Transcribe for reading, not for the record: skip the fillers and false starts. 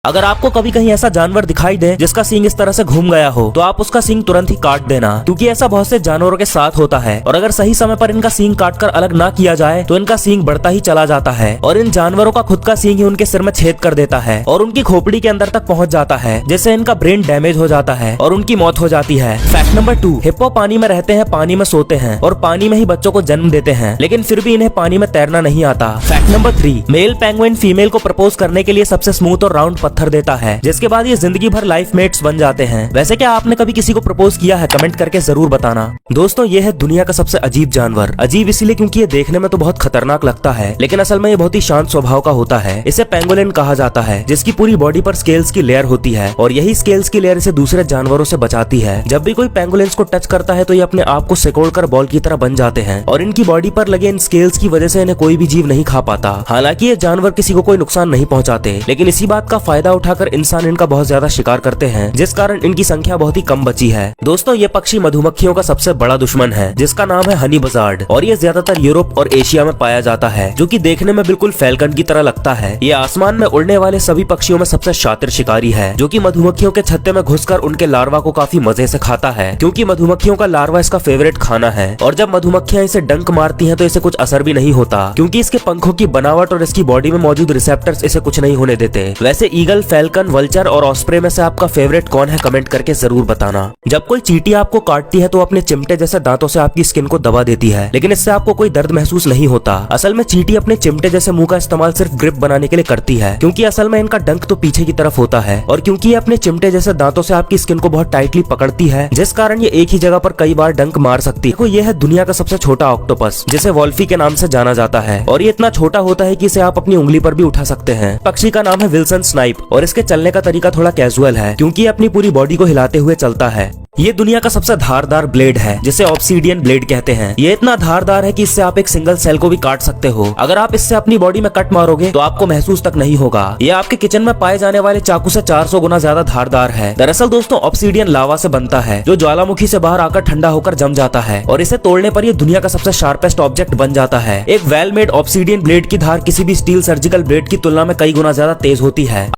अगर आपको कभी कहीं ऐसा जानवर दिखाई दे जिसका सींग इस तरह से घूम गया हो तो आप उसका सींग तुरंत ही काट देना, क्योंकि ऐसा बहुत से जानवरों के साथ होता है और अगर सही समय पर इनका सींग काटकर अलग ना किया जाए तो इनका सींग बढ़ता ही चला जाता है और इन जानवरों का खुद का सींग ही उनके सिर में छेद कर देता है और उनकी खोपड़ी के अंदर तक पहुंच जाता है, जिससे इनका ब्रेन डैमेज हो जाता है और उनकी मौत हो जाती है। फैक्ट नंबर 2, हिप्पो पानी में रहते हैं, पानी में सोते हैं और पानी में ही बच्चों को जन्म देते हैं, लेकिन फिर भी इन्हें पानी में तैरना नहीं आता। Fact number 3, male penguin female को प्रपोज करने के लिए सबसे स्मूथ और राउंड पत्थर देता है, जिसके बाद ये जिंदगी भर लाइफ मेट्स बन जाते हैं। वैसे क्या आपने कभी किसी को प्रपोज किया है? कमेंट करके जरूर बताना। दोस्तों, ये है दुनिया का सबसे अजीब जानवर। अजीब इसलिए क्योंकि ये देखने में तो बहुत खतरनाक लगता है, लेकिन असल में ये बहुत ही शांत स्वभाव का होता है। इसे पेंगोलिन कहा जाता है, जिसकी पूरी बॉडी पर स्केल्स की लेयर होती है और यही स्केल्स की लेयर इसे दूसरे जानवरों से बचाती है। जब भी कोई पेंगोलिन्स को टच करता है तो ये अपने आप को सिकोड़कर बॉल की तरह बन जाते हैं और इनकी बॉडी पर लगे इन स्केल्स की वजह से इन्हें कोई भी जीव नहीं खा पाता। हालांकि ये जानवर किसी को कोई नुकसान नहीं पहुंचाते, लेकिन इसी बात का फायदा उठाकर इंसान इनका बहुत ज्यादा शिकार करते हैं, जिस कारण इनकी संख्या बहुत ही कम बची है। दोस्तों, ये पक्षी मधुमक्खियों का सबसे बड़ा दुश्मन है, जिसका नाम है हनी बजार्ड और ये ज्यादातर यूरोप और एशिया में पाया जाता है, जो कि देखने में बिल्कुल फैल्कन की तरह लगता है। ये आसमान में उड़ने वाले सभी पक्षियों में सबसे शातिर शिकारी है, जो कि मधुमक्खियों के छत्ते में घुसकर उनके लार्वा को काफी मजे से खाता है, क्योंकि मधुमक्खियों का लार्वा इसका फेवरेट खाना है। और जब मधुमक्खियां इसे डंक मारती हैं तो इसे कुछ असर भी नहीं होता, क्योंकि इसके पंखों की बनावट और इसकी बॉडी में मौजूद रिसेप्टर्स इसे कुछ नहीं होने देते। वैसे ईगल, फैल्कन, वल्चर और ऑस्प्रे में से आपका फेवरेट कौन है? कमेंट करके जरूर बताना। जब कोई चींटी आपको काटती है तो अपने चिमटे जैसे दांतों से आपकी स्किन को दबा देती है, लेकिन इससे आपको कोई दर्द महसूस नहीं होता। असल में चींटी अपने चिमटे जैसे मुंह का इस्तेमाल सिर्फ ग्रिप बनाने के लिए करती है, क्योंकि असल में इनका डंक तो पीछे की तरफ होता है और क्योंकि ये अपने चिमटे जैसे दांतों से आपकी स्किन को बहुत टाइटली पकड़ती है, जिस कारण ये एक ही जगह पर कई बार डंक मार सकती है। देखो, ये है दुनिया का सबसे छोटा ऑक्टोपस, जिसे वॉल्फी के नाम से जाना जाता है और ये इतना छोटा होता है कि इसे आप अपनी उंगली पर भी उठा सकते हैं। पक्षी का नाम है विल्सन स्नाइप और इसके चलने का तरीका थोड़ा कैजुअल है, क्योंकि ये अपनी पूरी बॉडी को हिलाते हुए चलता है। ये दुनिया का सबसे धारदार ब्लेड है, जिसे ऑब्सीडियन ब्लेड कहते हैं। ये इतना धारदार है कि इससे आप एक सिंगल सेल को भी काट सकते हो। अगर आप इससे अपनी बॉडी में कट मारोगे तो आपको महसूस तक नहीं होगा। ये आपके किचन में पाए जाने वाले चाकू से 400 गुना ज्यादा धारदार है। दरअसल दोस्तों, ऑब्सीडियन लावा से बनता है, जो ज्वालामुखी से बाहर आकर ठंडा होकर जम जाता है और इसे तोड़ने पर यह दुनिया का सबसे शार्पेस्ट ऑब्जेक्ट बन जाता है। एक वेल मेड ऑब्सीडियन ब्लेड की धार किसी भी स्टील सर्जिकल ब्लेड की तुलना में कई गुना ज्यादा तेज होती है।